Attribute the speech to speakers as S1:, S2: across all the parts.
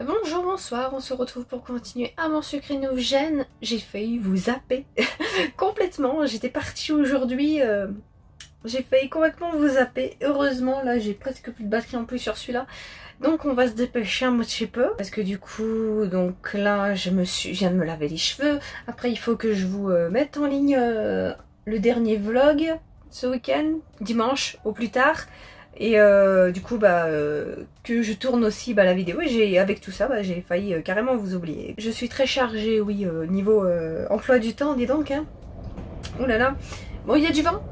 S1: Bonjour, bonsoir, on se retrouve pour continuer à mon sucré nous gêne. J'ai failli vous zapper complètement, j'étais partie aujourd'hui, j'ai failli complètement vous zapper. Heureusement, là j'ai presque plus de batterie en plus sur celui-là. Donc on va se dépêcher un petit peu. Parce que du coup, donc là je viens de me laver les cheveux. Après il faut que je vous mette en ligne le dernier vlog ce week-end, dimanche au plus tard. Et du coup que je tourne aussi la vidéo et avec tout ça j'ai failli carrément vous oublier. Je suis très chargée, oui, niveau emploi du temps, dis donc hein. Ouh là là. Bon, il y a du vent,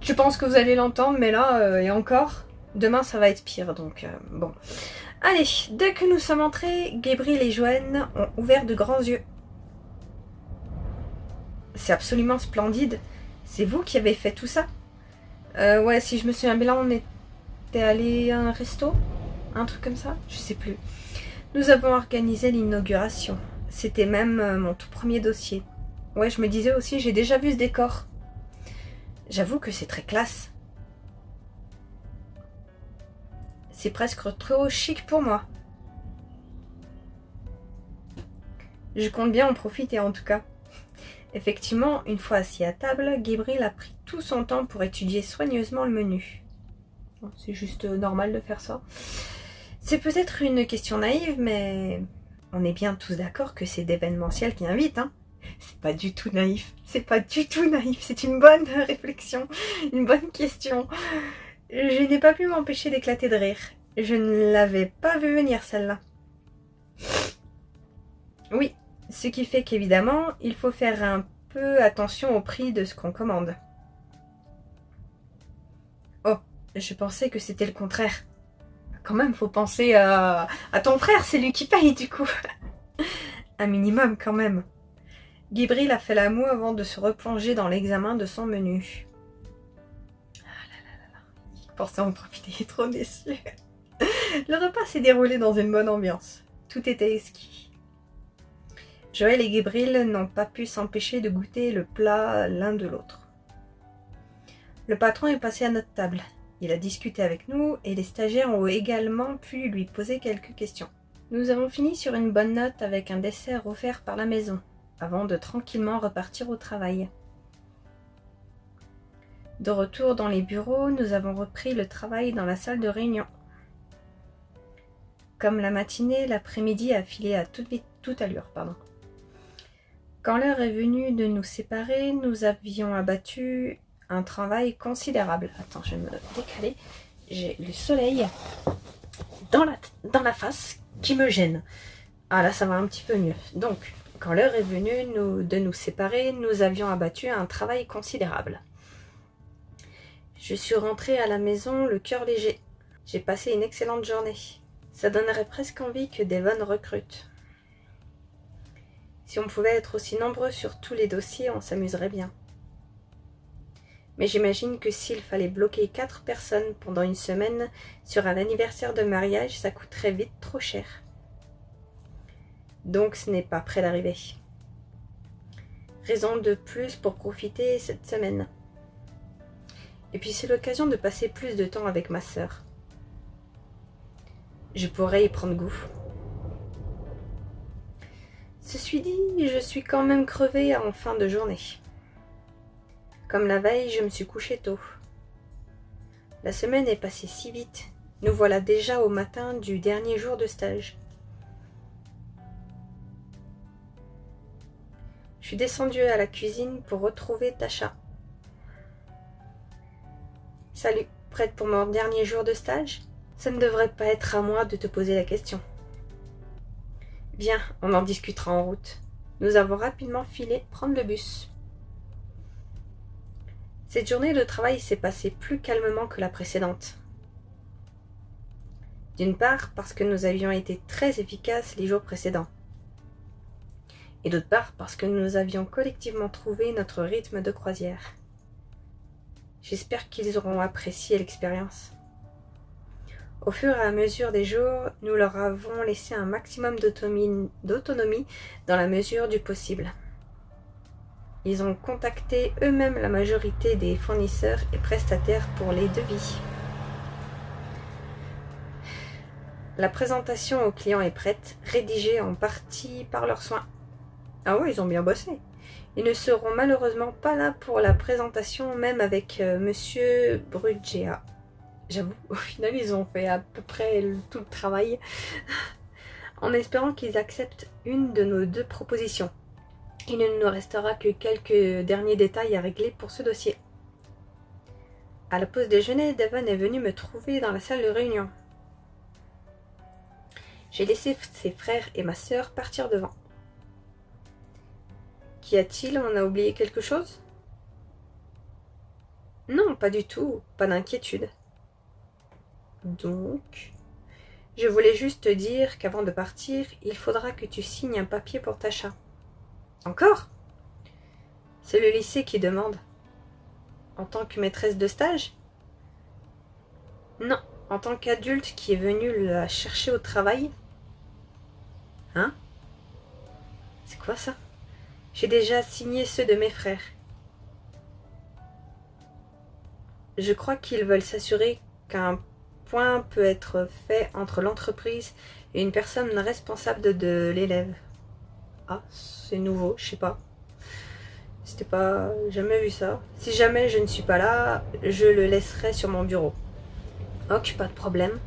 S1: je pense que vous allez l'entendre, mais là et encore, demain ça va être pire, donc bon. Allez, dès que nous sommes entrés, Gabriel et Joanne ont ouvert de grands yeux. C'est absolument splendide. C'est vous qui avez fait tout ça? Ouais, si je me souviens bien, là on est allé à un resto, un truc comme ça, je sais plus. Nous avons organisé l'inauguration. C'était même mon tout premier dossier. Ouais, je me disais aussi, j'ai déjà vu ce décor. J'avoue que c'est très classe. C'est presque trop chic pour moi. Je compte bien en profiter en tout cas. Effectivement, une fois assis à table, Gabriel a pris tout son temps pour étudier soigneusement le menu. C'est juste normal de faire ça. C'est peut-être une question naïve, mais on est bien tous d'accord que c'est d'événementiel qui invite, hein. C'est pas du tout naïf. C'est pas du tout naïf. C'est une bonne réflexion, une bonne question. Je n'ai pas pu m'empêcher d'éclater de rire. Je ne l'avais pas vu venir celle-là. Oui, ce qui fait qu'évidemment, il faut faire un peu attention au prix de ce qu'on commande. Oh, je pensais que c'était le contraire. Quand même, faut penser à ton frère, c'est lui qui paye du coup. Un minimum quand même. Gabriel a fait la moue avant de se replonger dans l'examen de son menu. Ah là là là là. Il pensait en profiter, il est trop déçu. Le repas s'est déroulé dans une bonne ambiance. Tout était exquis. Joël et Gabriel n'ont pas pu s'empêcher de goûter le plat l'un de l'autre. Le patron est passé à notre table. Il a discuté avec nous et les stagiaires ont également pu lui poser quelques questions. Nous avons fini sur une bonne note avec un dessert offert par la maison, avant de tranquillement repartir au travail. De retour dans les bureaux, nous avons repris le travail dans la salle de réunion. Comme la matinée, l'après-midi a filé à toute allure. Quand l'heure est venue de nous séparer, nous avions abattu un travail considérable. Attends, je vais me décaler. J'ai le soleil dans la face qui me gêne. Ah là, ça va un petit peu mieux. Donc, quand l'heure est venue de nous séparer, nous avions abattu un travail considérable. Je suis rentrée à la maison le cœur léger. J'ai passé une excellente journée. Ça donnerait presque envie que Devon recrute. Si on pouvait être aussi nombreux sur tous les dossiers, on s'amuserait bien. Mais j'imagine que s'il fallait bloquer 4 personnes pendant une semaine sur un anniversaire de mariage, ça coûterait vite trop cher. Donc ce n'est pas près d'arriver. Raison de plus pour profiter cette semaine. Et puis c'est l'occasion de passer plus de temps avec ma sœur. Je pourrais y prendre goût. Ceci dit, je suis quand même crevée en fin de journée. Comme la veille, je me suis couchée tôt. La semaine est passée si vite. Nous voilà déjà au matin du dernier jour de stage. Je suis descendue à la cuisine pour retrouver Tasha. Salut, prête pour mon dernier jour de stage? Ça ne devrait pas être à moi de te poser la question. Viens, on en discutera en route. Nous avons rapidement filé prendre le bus. Cette journée de travail s'est passée plus calmement que la précédente. D'une part, parce que nous avions été très efficaces les jours précédents. Et d'autre part, parce que nous avions collectivement trouvé notre rythme de croisière. J'espère qu'ils auront apprécié l'expérience. Au fur et à mesure des jours, nous leur avons laissé un maximum d'autonomie dans la mesure du possible. Ils ont contacté eux-mêmes la majorité des fournisseurs et prestataires pour les devis. La présentation au client est prête, rédigée en partie par leurs soins. Ah oui, ils ont bien bossé. Ils ne seront malheureusement pas là pour la présentation, même avec Monsieur Brugea. J'avoue, au final, ils ont fait à peu près tout le travail, en espérant qu'ils acceptent une de nos 2 propositions. Il ne nous restera que quelques derniers détails à régler pour ce dossier. À la pause déjeuner, Devon est venu me trouver dans la salle de réunion. J'ai laissé ses frères et ma sœur partir devant. Qu'y a-t-il? On a oublié quelque chose? Non, pas du tout, pas d'inquiétude. Donc, je voulais juste te dire qu'avant de partir, il faudra que tu signes un papier pour Tasha. Encore? C'est le lycée qui demande. En tant que maîtresse de stage? Non, en tant qu'adulte qui est venu la chercher au travail. Hein? C'est quoi ça? J'ai déjà signé ceux de mes frères. Je crois qu'ils veulent s'assurer qu'un point peut être fait entre l'entreprise et une personne responsable de l'élève. Ah, c'est nouveau, je sais pas. C'était pas... jamais vu ça. Si jamais je ne suis pas là, je le laisserai sur mon bureau. Ok, pas de problème.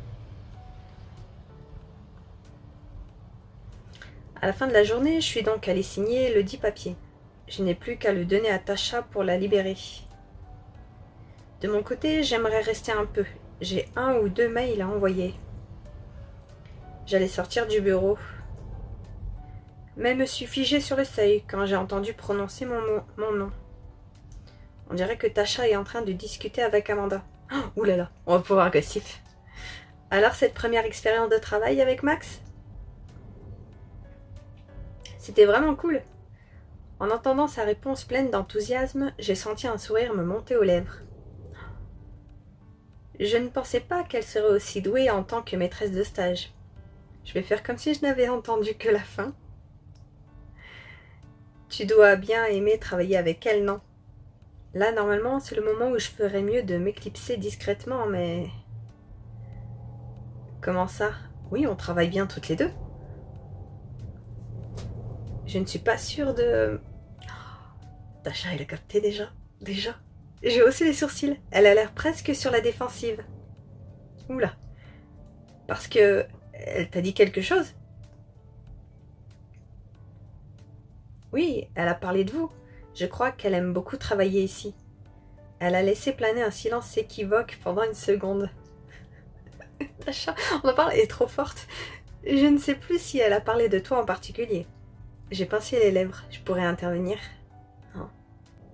S1: À la fin de la journée, je suis donc allée signer le dit papier. Je n'ai plus qu'à le donner à Tasha pour la libérer. De mon côté, j'aimerais rester un peu. J'ai 1 ou 2 mails à envoyer. J'allais sortir du bureau, mais me suis figée sur le seuil quand j'ai entendu prononcer mon nom. On dirait que Tasha est en train de discuter avec Amanda. Oh, oulala, on va pouvoir agressif. Alors, cette première expérience de travail avec Max? C'était vraiment cool. En entendant sa réponse pleine d'enthousiasme, j'ai senti un sourire me monter aux lèvres. Je ne pensais pas qu'elle serait aussi douée en tant que maîtresse de stage. Je vais faire comme si je n'avais entendu que la fin. Tu dois bien aimer travailler avec elle, non? Là, normalement, c'est le moment où je ferais mieux de m'éclipser discrètement, mais... Comment ça? Oui, on travaille bien toutes les 2. Je ne suis pas sûre de... Tasha, elle a capté déjà. J'ai haussé les sourcils. Elle a l'air presque sur la défensive. Oula. Parce que... Elle t'a dit quelque chose? Oui, elle a parlé de vous. Je crois qu'elle aime beaucoup travailler ici. Elle a laissé planer un silence équivoque pendant une seconde. Tasha, on en parle, elle est trop forte. Je ne sais plus si elle a parlé de toi en particulier. J'ai pincé les lèvres, je pourrais intervenir. Non.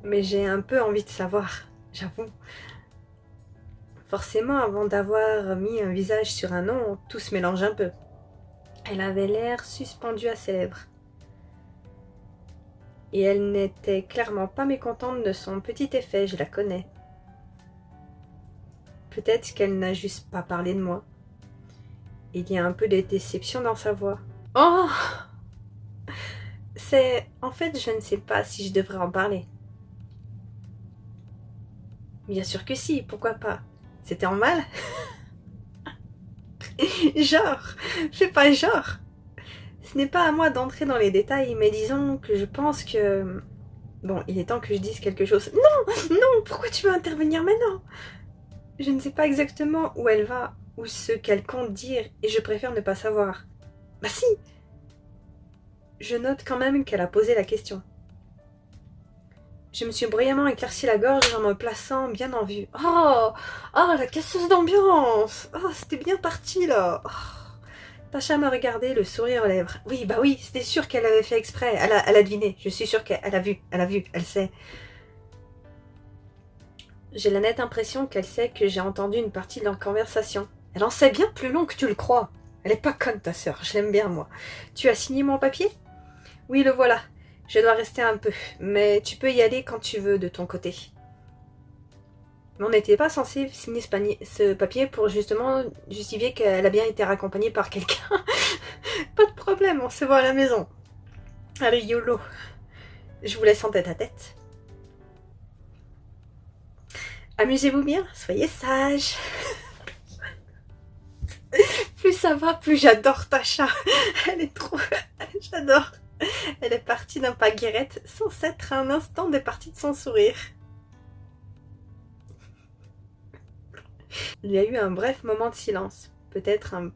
S1: Mais j'ai un peu envie de savoir, j'avoue. Forcément, avant d'avoir mis un visage sur un nom, tout se mélange un peu. Elle avait l'air suspendue à ses lèvres. Et elle n'était clairement pas mécontente de son petit effet, je la connais. Peut-être qu'elle n'a juste pas parlé de moi. Il y a un peu de déception dans sa voix. Oh! En fait, je ne sais pas si je devrais en parler. Bien sûr que si, pourquoi pas? C'était en mal? Genre, fais pas genre. Ce n'est pas à moi d'entrer dans les détails, mais disons que je pense que... Bon, il est temps que je dise quelque chose. Non, pourquoi tu veux intervenir maintenant? Je ne sais pas exactement où elle va, ou ce qu'elle compte dire, et je préfère ne pas savoir. Bah si! Je note quand même qu'elle a posé la question. Je me suis bruyamment éclairci la gorge en me plaçant bien en vue. Oh, la casseuse d'ambiance! Oh, c'était bien parti, là! Oh. Tasha me regardait, le sourire aux lèvres. Oui, bah oui, c'était sûr qu'elle avait fait exprès. Elle a deviné. Je suis sûre qu'elle a vu, elle sait. J'ai la nette impression qu'elle sait que j'ai entendu une partie de leur conversation. Elle en sait bien plus long que tu le crois. Elle est pas conne, ta sœur, je l'aime bien, moi. Tu as signé mon papier? Oui, le voilà. Je dois rester un peu, mais tu peux y aller quand tu veux de ton côté. Mais on n'était pas censé signer ce papier pour justement justifier qu'elle a bien été raccompagnée par quelqu'un. Pas de problème, on se voit à la maison. Allez, YOLO. Je vous laisse en tête à tête. Amusez-vous bien, soyez sages. Plus ça va, plus j'adore Tasha. Elle est trop... J'adore. Elle est partie d'un pas guérette sans s'être un instant départie de son sourire. Il y a eu un bref moment de silence, peut-être un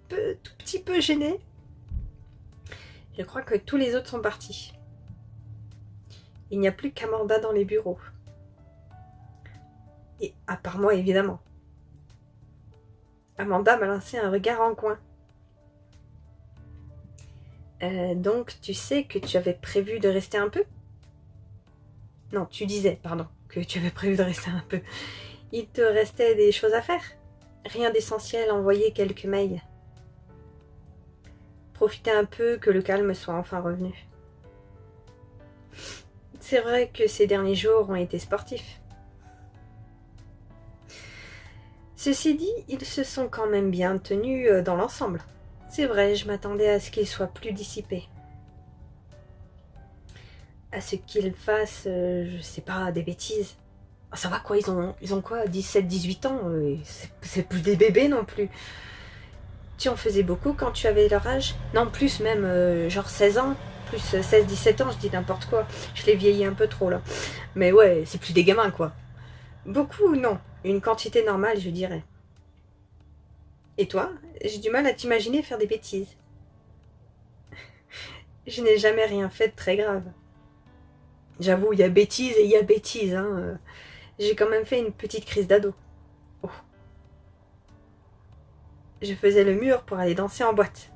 S1: tout petit peu gêné. Je crois que tous les autres sont partis. Il n'y a plus qu'Amanda dans les bureaux. Et à part moi, évidemment. Amanda m'a lancé un regard en coin. Donc, tu sais que tu avais prévu de rester un peu? Non, tu disais, pardon, que tu avais prévu de rester un peu. Il te restait des choses à faire? Rien d'essentiel, envoyer quelques mails. Profiter un peu que le calme soit enfin revenu. C'est vrai que ces derniers jours ont été sportifs. Ceci dit, ils se sont quand même bien tenus dans l'ensemble. C'est vrai, je m'attendais à ce qu'ils soient plus dissipés. À ce qu'ils fassent, je sais pas, des bêtises. Ah, ça va quoi, ils ont quoi, 17, 18 ans, c'est plus des bébés non plus. Tu en faisais beaucoup quand tu avais leur âge? Non, plus même, genre 16 ans, plus 16, 17 ans, je dis n'importe quoi. Je les vieillis un peu trop là. Mais ouais, c'est plus des gamins quoi. Beaucoup, non. Une quantité normale, je dirais. Et toi? J'ai du mal à t'imaginer faire des bêtises. Je n'ai jamais rien fait de très grave. J'avoue, il y a bêtises et il y a bêtises, hein. J'ai quand même fait une petite crise d'ado. Oh. Je faisais le mur pour aller danser en boîte.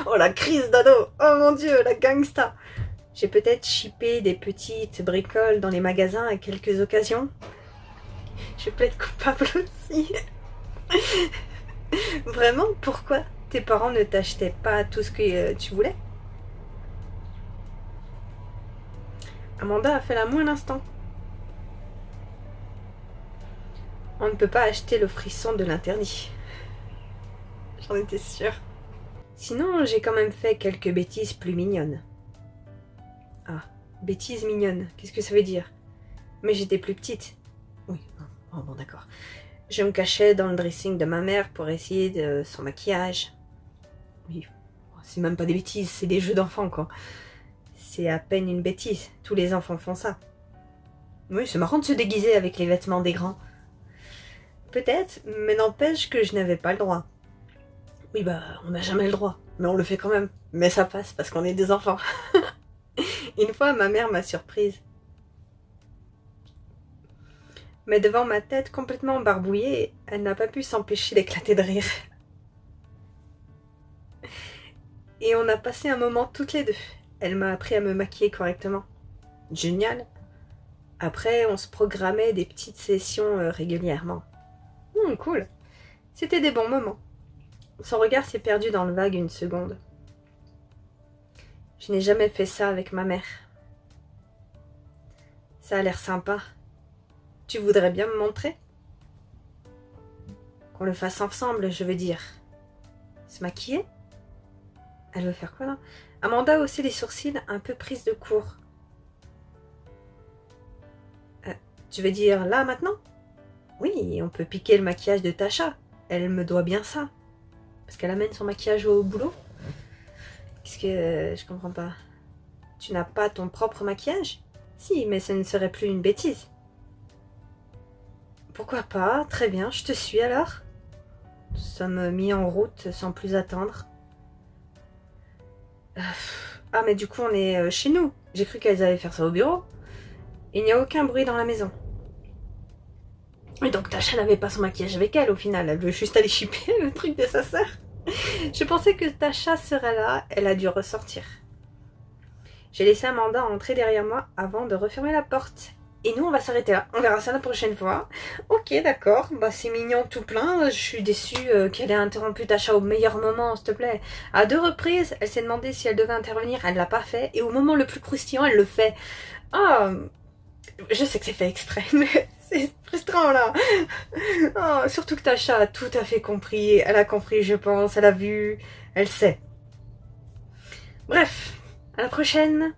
S1: Oh la crise d'ado! Oh mon dieu, la gangsta! J'ai peut-être chippé des petites bricoles dans les magasins à quelques occasions. Je peux être coupable aussi. Vraiment? Pourquoi tes parents ne t'achetaient pas tout ce que tu voulais? Amanda a fait la moue un instant. On ne peut pas acheter le frisson de l'interdit. J'en étais sûre. Sinon, j'ai quand même fait quelques bêtises plus mignonnes. Ah, bêtises mignonnes, qu'est-ce que ça veut dire? Mais j'étais plus petite. Oui, oh, bon d'accord. Je me cachais dans le dressing de ma mère pour essayer de son maquillage. Oui, c'est même pas des bêtises, c'est des jeux d'enfants quoi. C'est à peine une bêtise, tous les enfants font ça. Oui, c'est marrant de se déguiser avec les vêtements des grands. Peut-être, mais n'empêche que je n'avais pas le droit. Oui bah, on n'a jamais le droit, mais on le fait quand même. Mais ça passe parce qu'on est des enfants. Une fois, ma mère m'a surprise. Mais devant ma tête complètement barbouillée, elle n'a pas pu s'empêcher d'éclater de rire. Et on a passé un moment toutes les deux. Elle m'a appris à me maquiller correctement. Génial. Après, on se programmait des petites sessions régulièrement. Cool. C'était des bons moments. Son regard s'est perdu dans le vague une seconde. Je n'ai jamais fait ça avec ma mère. Ça a l'air sympa. Tu voudrais bien me montrer? Qu'on le fasse ensemble, je veux dire. Se maquiller? Elle veut faire quoi là? Amanda a haussé les sourcils, un peu prise de court. Tu veux dire là maintenant? Oui, on peut piquer le maquillage de Tasha. Elle me doit bien ça. Parce qu'elle amène son maquillage au boulot. Qu'est-ce que... je comprends pas. Tu n'as pas ton propre maquillage? Si, mais ce ne serait plus une bêtise. Pourquoi pas? Très bien, je te suis alors. Nous sommes mis en route sans plus attendre. Ah, mais du coup, on est chez nous. J'ai cru qu'elles allaient faire ça au bureau. Il n'y a aucun bruit dans la maison. Et donc Tasha n'avait pas son maquillage avec elle au final. Elle veut juste aller chipper le truc de sa sœur. Je pensais que Tasha serait là. Elle a dû ressortir. J'ai laissé Amanda entrer derrière moi avant de refermer la porte. Et nous, on va s'arrêter là. On verra ça la prochaine fois. Ok, d'accord. Bah, c'est mignon tout plein. Je suis déçue qu'elle ait interrompu Tasha au meilleur moment, s'il te plaît. À 2 reprises, elle s'est demandé si elle devait intervenir. Elle l'a pas fait. Et au moment le plus croustillant, elle le fait. Ah, je sais que c'est fait exprès, mais c'est frustrant là. Oh, surtout que Tasha a tout à fait compris. Elle a compris, je pense. Elle a vu. Elle sait. Bref, à la prochaine.